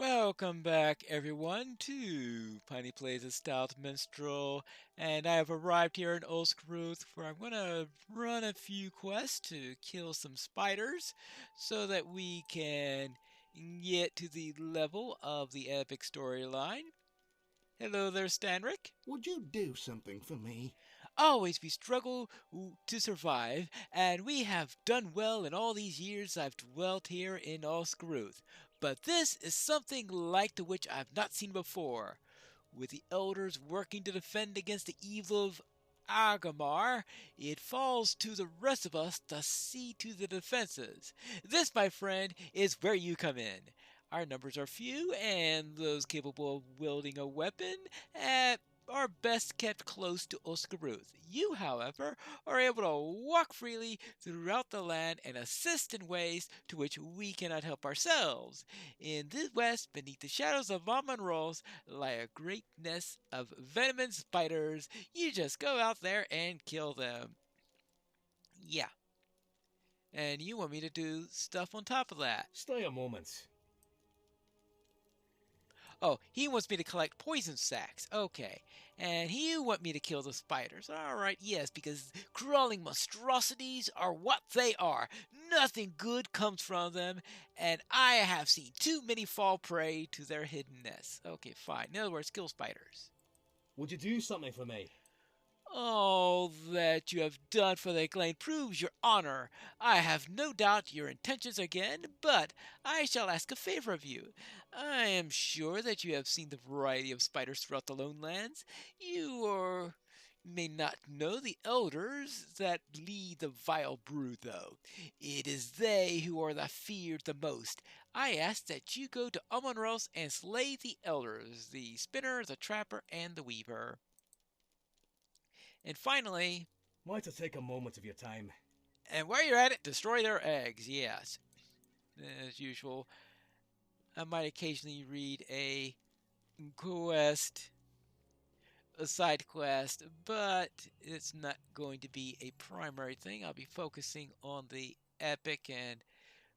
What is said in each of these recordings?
Welcome back, everyone, to Piney Plays a Stout Minstrel, and I have arrived here in Oskruth, where I'm going to run a few quests to kill some spiders, so that we can get to the level of the epic storyline. Hello there, Stanrick. Would you do something for me? Always we struggle to survive, and we have done well in all these years I've dwelt here in Oskruth. But this is something like to which I've not seen before. With the elders working to defend against the evil of Agamar, it falls to the rest of us to see to the defenses. This, my friend, is where you come in. Our numbers are few, and those capable of wielding a weapon are best kept close to Oskaruth. You, however, are able to walk freely throughout the land and assist in ways to which we cannot help ourselves. In the west, beneath the shadows of Monrose, lie a great nest of venomous spiders. You just go out there and kill them. Yeah. And you want me to do stuff on top of that. Stay a moment. Oh, he wants me to collect poison sacks. Okay. And he want me to kill the spiders. Alright, yes, because crawling monstrosities are what they are. Nothing good comes from them, and I have seen too many fall prey to their hidden nests. Okay, fine. In other words, kill spiders. Would you do something for me? All that you have done for the Glen proves your honor. I have no doubt your intentions are good, but I shall ask a favor of you. I am sure that you have seen the variety of spiders throughout the Lone Lands. You may not know the elders that lead the vile brood, though. It is they who are feared the most. I ask that you go to Amonros and slay the elders, the spinner, the trapper, and the weaver. And finally, Might I take a moment of your time? and while you're at it, destroy their eggs. Yes. As usual, I might occasionally read a quest, a side quest, but it's not going to be a primary thing. I'll be focusing on the epic and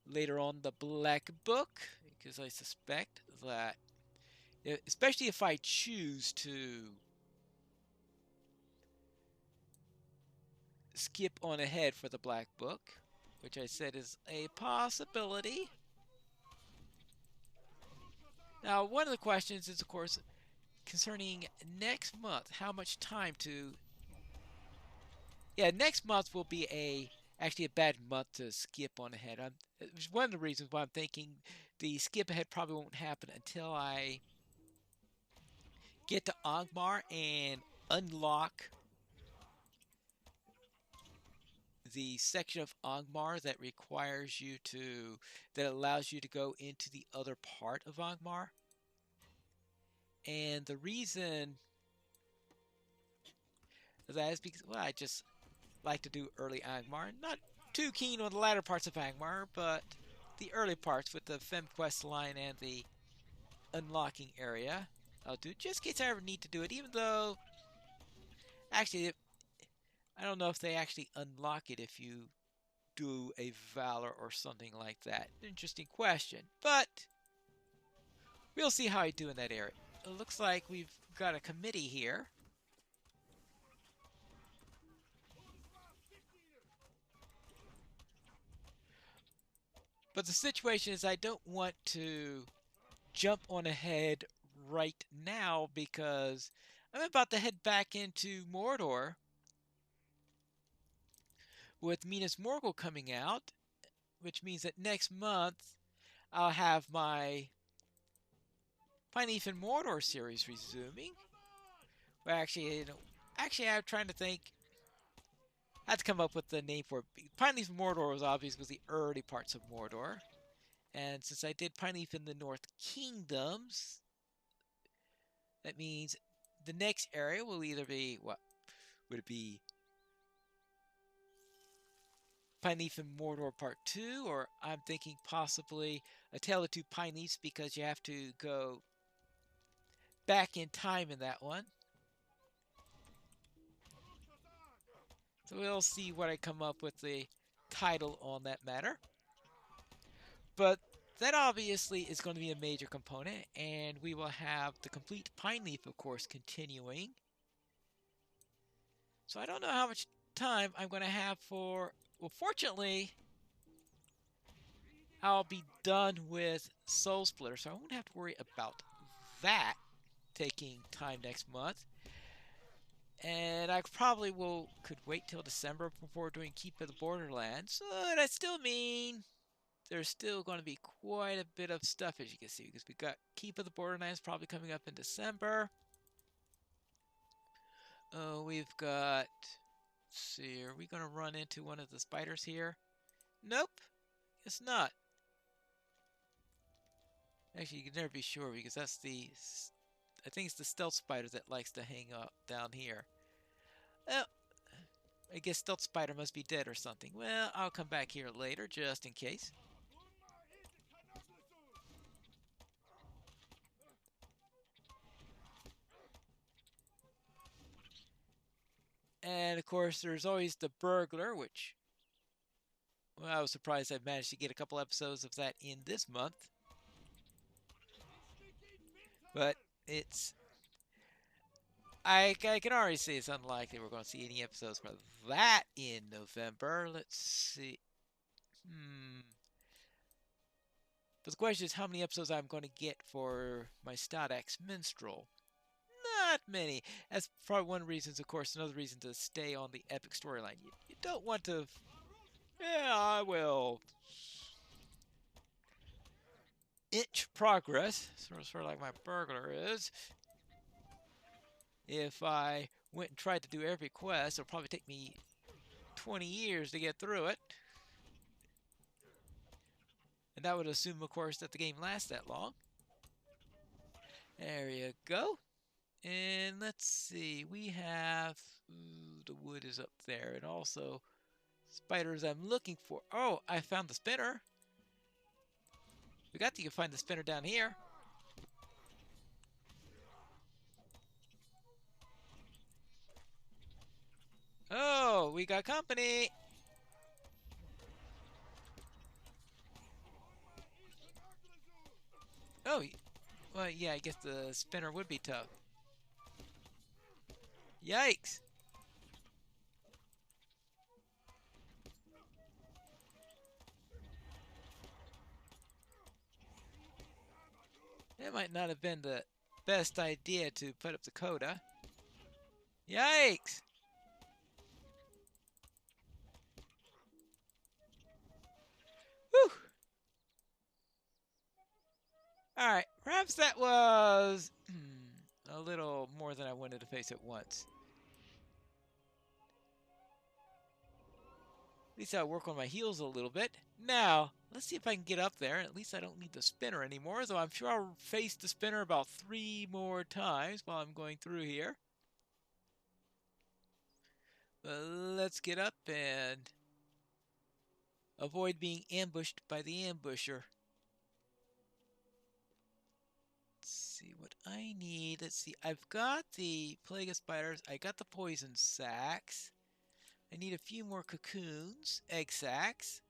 later on the black book, because I suspect that, especially if I choose to skip on ahead for the black book, which I said is a possibility. Now, one of the questions is, of course, concerning next month. How much time to... Yeah, next month will be actually a bad month to skip on ahead. It's one of the reasons why I'm thinking the skip ahead probably won't happen until I get to Angmar and unlock the section of Angmar that allows you to go into the other part of Angmar. And the reason that is because, well, I just like to do early Angmar. Not too keen on the latter parts of Angmar, but the early parts with the FemQuest line and the unlocking area, I'll do just in case I ever need to do it, even though, actually, I don't know if they actually unlock it if you do a Valor or something like that. Interesting question, but we'll see how I do in that area. It looks like we've got a committee here. But the situation is I don't want to jump on ahead right now because I'm about to head back into Mordor with Minas Morgul coming out, which means that next month I'll have my Pine Leaf and Mordor series resuming. Well, actually, I'm trying to think. I had to come up with the name for it. Pine Leaf and Mordor was obvious was the early parts of Mordor. And since I did Pine Leaf in the North Kingdoms, that means the next area will either be, what would it be? Pine Leaf and Mordor Part 2, or I'm thinking possibly A Tale of Two Pine Leaves because you have to go back in time in that one. So we'll see what I come up with the title on that matter. But that obviously is going to be a major component, and we will have the complete pine leaf, of course, continuing. So I don't know how much time I'm going to have for... Well, fortunately, I'll be done with Soul Splitter, so I won't have to worry about that taking time next month. And I probably could wait till December before doing Keep of the Borderlands. But I still mean there's still going to be quite a bit of stuff, as you can see, because we got Keep of the Borderlands probably coming up in December. We've got... Let's see, are we going to run into one of the spiders here? Nope, it's not. Actually, you can never be sure, because that's the... I think it's the stealth spider that likes to hang up down here. Well, I guess stealth spider must be dead or something. Well, I'll come back here later, just in case. And, of course, there's always the burglar, which... Well, I was surprised I managed to get a couple episodes of that in this month. But it's... I can already say it's unlikely we're going to see any episodes for that in November. Let's see. But the question is how many episodes I'm going to get for my Stout Axe Minstrel. Not many. That's probably one reason, of course, another reason to stay on the epic storyline. You don't want to... Yeah, I will... inch progress, sort of like my burglar is. If I went and tried to do every quest, it'll probably take me 20 years to get through it. And that would assume, of course, that the game lasts that long. There you go. And let's see, we have... Ooh, the wood is up there. And also, spiders I'm looking for. Oh, I found the spinner. We got to find the spinner down here. Oh, we got company. Oh, well, yeah, I guess the spinner would be tough. Yikes. It might not have been the best idea to put up the coda. Yikes. Whew. Alright, perhaps that was a little more than I wanted to face at once. At least I'll work on my heels a little bit. Now, let's see if I can get up there. At least I don't need the spinner anymore, though I'm sure I'll face the spinner about 3 more times while I'm going through here. But let's get up and avoid being ambushed by the ambusher. Let's see what I need. Let's see. I've got the plague of spiders. I got the poison sacs. I need a few more cocoons, egg sacs.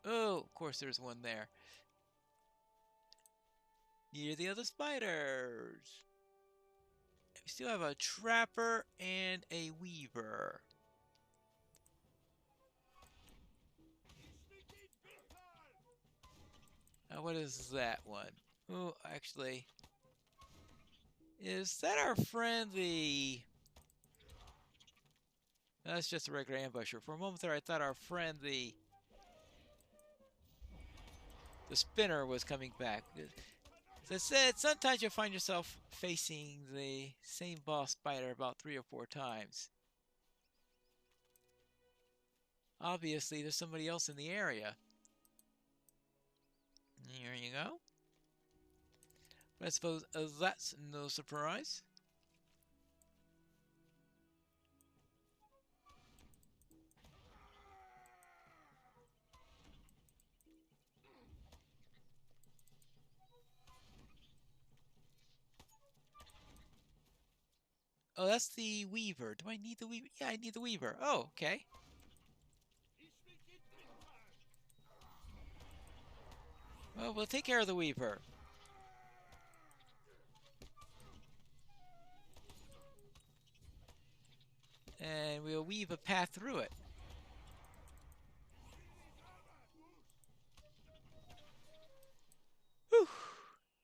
Oh, of course there's one there. Near the other spiders. We still have a trapper and a weaver. What is that one? Oh, actually... Is that our friend, the... That's just a regular ambusher. For a moment there, I thought our friend, the spinner was coming back. As I said, sometimes you'll find yourself facing the same boss spider about 3 or 4 times. Obviously, there's somebody else in the area. There you go. But I suppose that's no surprise. Oh, that's the weaver. Do I need the weaver? Yeah, I need the weaver. Oh, okay. Well, we'll take care of the Weaver. And we'll weave a path through it. Whew.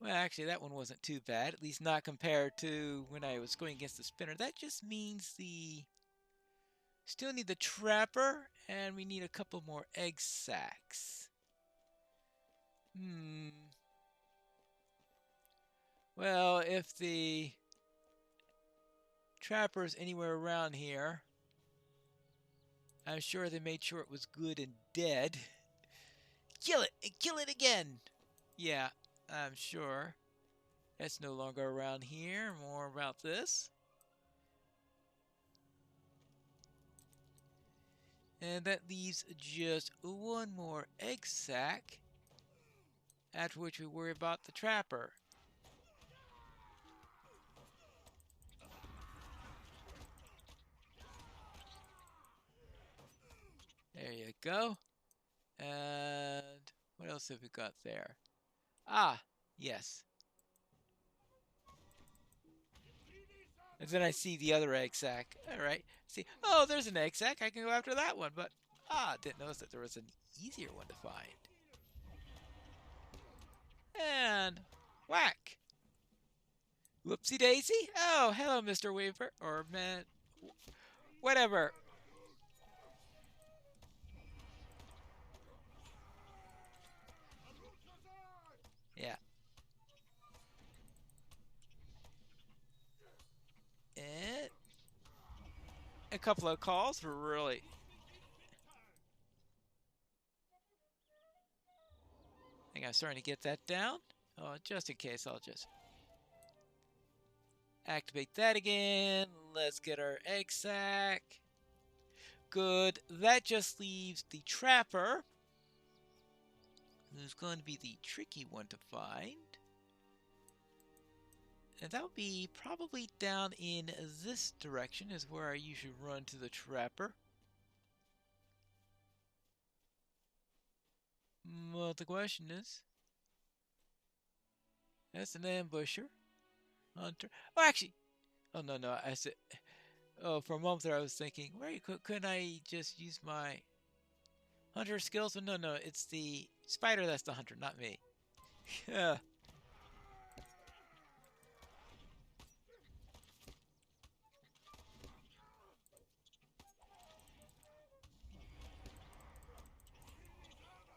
Well, actually, that one wasn't too bad, at least not compared to when I was going against the spinner. That just means the... Still need the trapper, and we need a couple more egg sacs. Well, if the trapper's anywhere around here, I'm sure they made sure it was good and dead. Kill it! And kill it again! Yeah, I'm sure. That's no longer around here. More about this. And that leaves just one more egg sac, after which we worry about the trapper. There you go. And what else have we got there? Ah, yes. And then I see the other egg sac. All right. See, oh, there's an egg sac. I can go after that one. But, didn't notice that there was an easier one to find. And whack. Whoopsie daisy. Oh, hello, Mr. Weaver. Or man, whatever. Yeah. And a couple of calls for really... I think I'm starting to get that down. Oh, just in case, I'll just activate that again. Let's get our egg sac. Good. That just leaves the trapper, who's going to be the tricky one to find. And that would be probably down in this direction is where I usually run to the trapper. Well, the question is, that's an ambusher. Hunter. Oh, actually, oh no, I said, oh, for a moment there I was thinking, couldn't I just use my hunter skills? But no, it's the spider that's the hunter, not me. Yeah.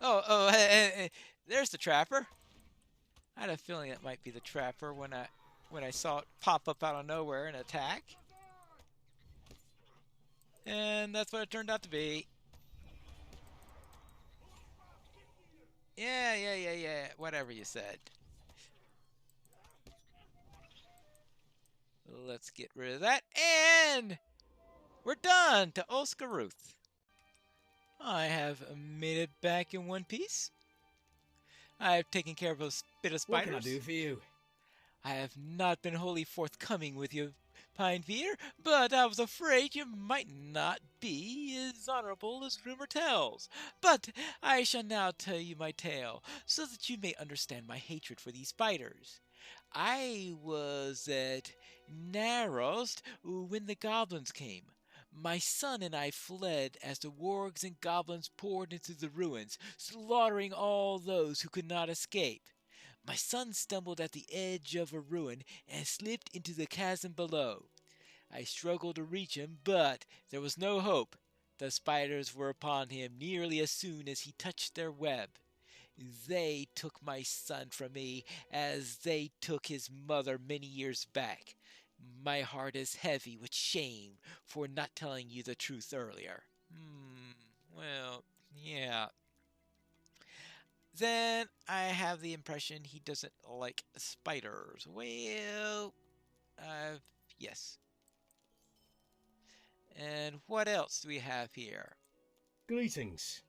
Oh, hey, there's the trapper. I had a feeling that might be the trapper when I saw it pop up out of nowhere and attack. And that's what it turned out to be. Yeah. Whatever you said. Let's get rid of that. And we're done to Oscaruth. I have made it back in one piece. I have taken care of a bit of spiders. What can I do for you? I have not been wholly forthcoming with you, Pine Feeder, but I was afraid you might not be as honorable as rumor tells. But I shall now tell you my tale, so that you may understand my hatred for these spiders. I was at Narost when the goblins came. My son and I fled as the wargs and goblins poured into the ruins, slaughtering all those who could not escape. My son stumbled at the edge of a ruin and slipped into the chasm below. I struggled to reach him, but there was no hope. The spiders were upon him nearly as soon as he touched their web. They took my son from me as they took his mother many years back. My heart is heavy with shame for not telling you the truth earlier. Well, yeah. Then I have the impression he doesn't like spiders. Well, yes. And what else do we have here? Greetings.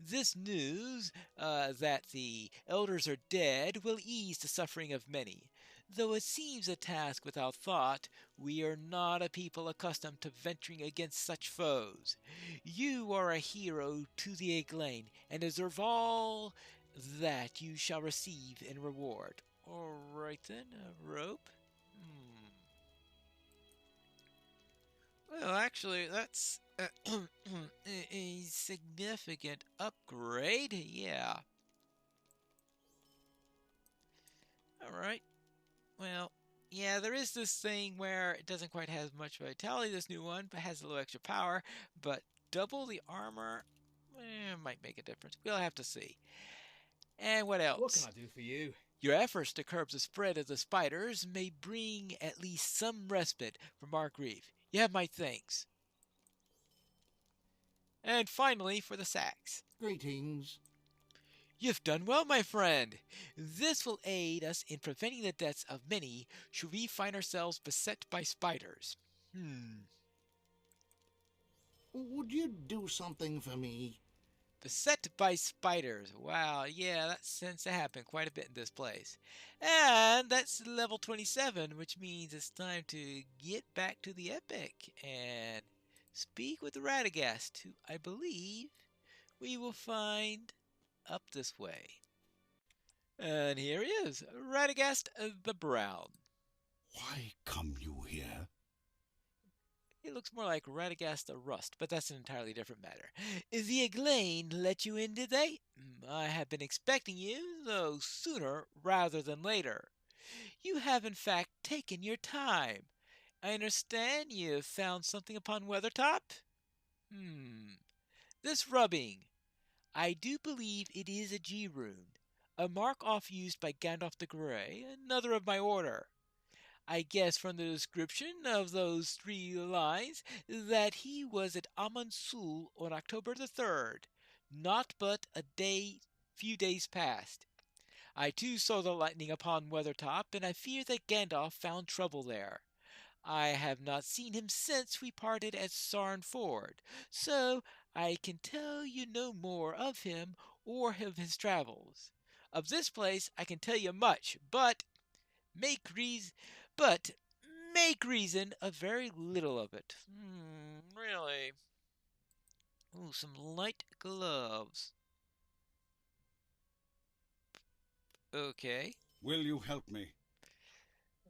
This news that the elders are dead will ease the suffering of many. Though it seems a task without thought, we are not a people accustomed to venturing against such foes. You are a hero to the Eglain, and deserve all that you shall receive in reward. Alright then, a rope. Well, actually, that's a significant upgrade. Yeah. Alright. Well, yeah, there is this thing where it doesn't quite have much vitality, this new one, but has a little extra power. But double the armor might make a difference. We'll have to see. And what What can else? I do for you? Your efforts to curb the spread of the spiders may bring at least some respite from our grief. You have my thanks. And finally, for the sacks. Greetings. You've done well, my friend. This will aid us in preventing the deaths of many should we find ourselves beset by spiders. Would you do something for me? Beset by spiders. Wow, yeah, that tends to happen quite a bit in this place. And that's level 27, which means it's time to get back to the epic and speak with the Radagast, who I believe we will find up this way. And here he is, Radagast the Brown. Why come you here? He looks more like Radagast the Rust, but that's an entirely different matter. The Eglain let you in, did they? I have been expecting you, though sooner rather than later. You have in fact taken your time. I understand you've found something upon Weathertop? This rubbing. I do believe it is a G rune, a mark off used by Gandalf the Grey, another of my order. I guess from the description of those 3 lines that he was at Amansul on October the 3rd, not but few days past. I too saw the lightning upon Weathertop, and I fear that Gandalf found trouble there. I have not seen him since we parted at Sarn Ford, so I can tell you no more of him or of his travels. Of this place I can tell you much, but make reason of very little of it. Really? Ooh, some light gloves. Okay. Will you help me?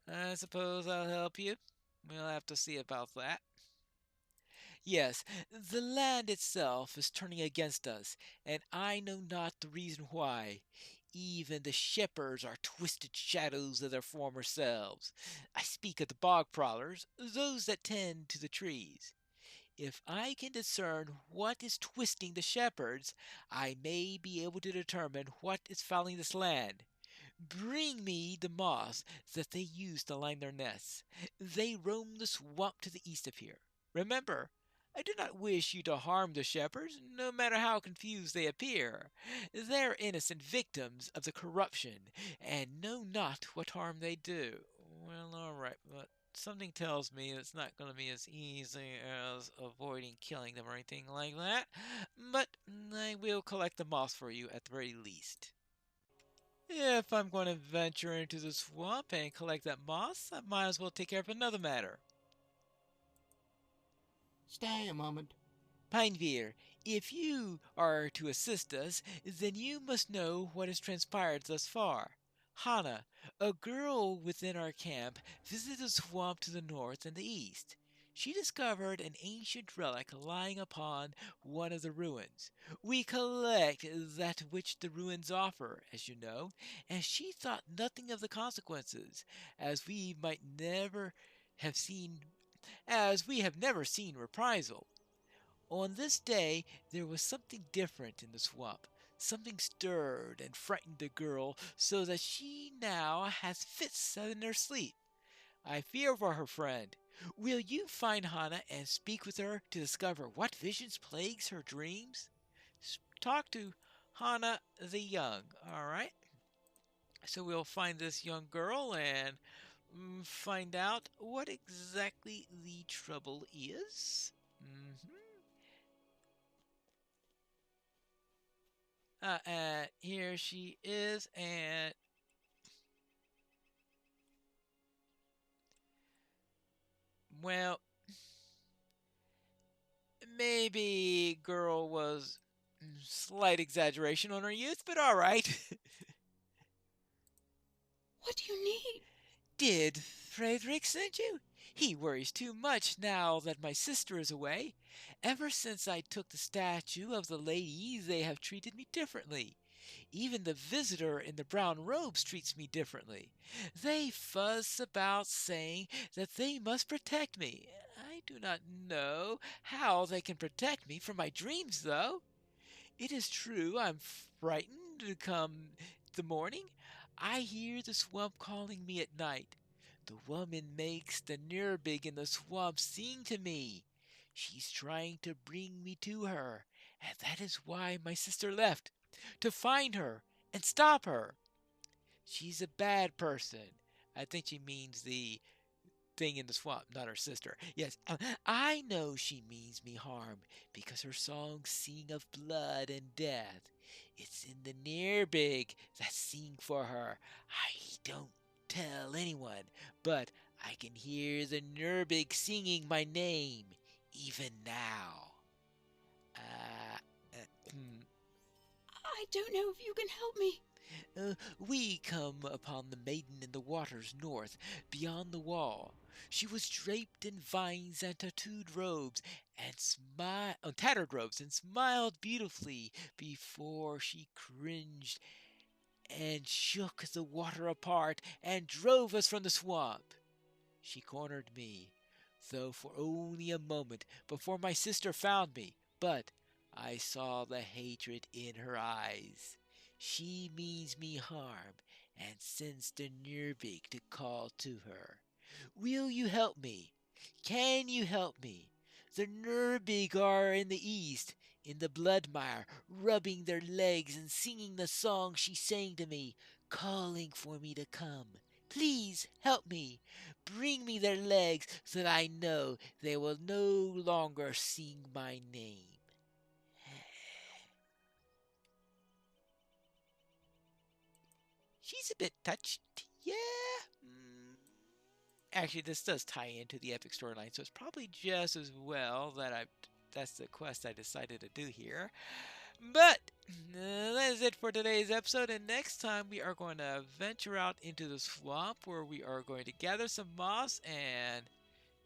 I suppose I'll help you. We'll have to see about that. Yes, the land itself is turning against us, and I know not the reason why. Even the shepherds are twisted shadows of their former selves. I speak of the bog prowlers, those that tend to the trees. If I can discern what is twisting the shepherds, I may be able to determine what is fouling this land. Bring me the moss that they use to line their nests. They roam the swamp to the east of here. Remember, I do not wish you to harm the shepherds, no matter how confused they appear. They're innocent victims of the corruption, and know not what harm they do. Well, alright, but something tells me it's not going to be as easy as avoiding killing them or anything like that. But I will collect the moss for you at the very least. If I'm going to venture into the swamp and collect that moss, I might as well take care of another matter. Stay a moment. Pineveer, if you are to assist us, then you must know what has transpired thus far. Hana, a girl within our camp, visited the swamp to the north and the east. She discovered an ancient relic lying upon one of the ruins. We collect that which the ruins offer, as you know, and she thought nothing of the consequences, as we have never seen reprisal. On this day there was something different in the swamp. Something stirred and frightened the girl so that she now has fits in her sleep. I fear for her friend. Will you find Hana and speak with her to discover what visions plagues her dreams? Talk to Hana the Young, alright? So we'll find this young girl and find out what exactly the trouble is. Here she is, and well, maybe girl was Slight exaggeration on her youth, but all right. What do you need? Did Frederick send you? He worries too much now that my sister is away. Ever since I took the statue of the lady, they have treated me differently. Even the visitor in the brown robes treats me differently. They fuss about saying that they must protect me. I do not know how they can protect me from my dreams, though. It is true I'm frightened to come the morning. I hear the swamp calling me at night. The woman makes the Nirbig in the swamp sing to me. She's trying to bring me to her, and that is why my sister left, to find her and stop her. She's a bad person. I think she means the thing in the swamp, not her sister. Yes, I know she means me harm because her songs sing of blood and death. It's in the Nirbig that sing for her. I don't tell anyone, but I can hear the Nirbig singing my name even now. Uh, uh, I don't know if you can help me. We come upon the maiden in the waters north, beyond the wall. She was draped in vines and tattooed robes, and tattered robes, and smiled beautifully before she cringed and shook the water apart and drove us from the swamp. She cornered me, though for only a moment before my sister found me, but I saw the hatred in her eyes. She means me harm and sends the Nirbig to call to her. Will you help me? Can you help me? The Nirbig are in the east, in the blood mire, rubbing their legs and singing the song she sang to me, calling for me to come. Please help me. Bring me their legs so that I know they will no longer sing my name. She's a bit touched, yeah. Actually, this does tie into the epic storyline, so it's probably just as well that that's the quest I decided to do here. But that is it for today's episode, and next time we are going to venture out into the swamp where we are going to gather some moss and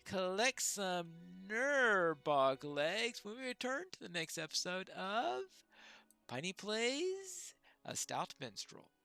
collect some Nurbog legs when we return to the next episode of Piney Plays a Stout Minstrel.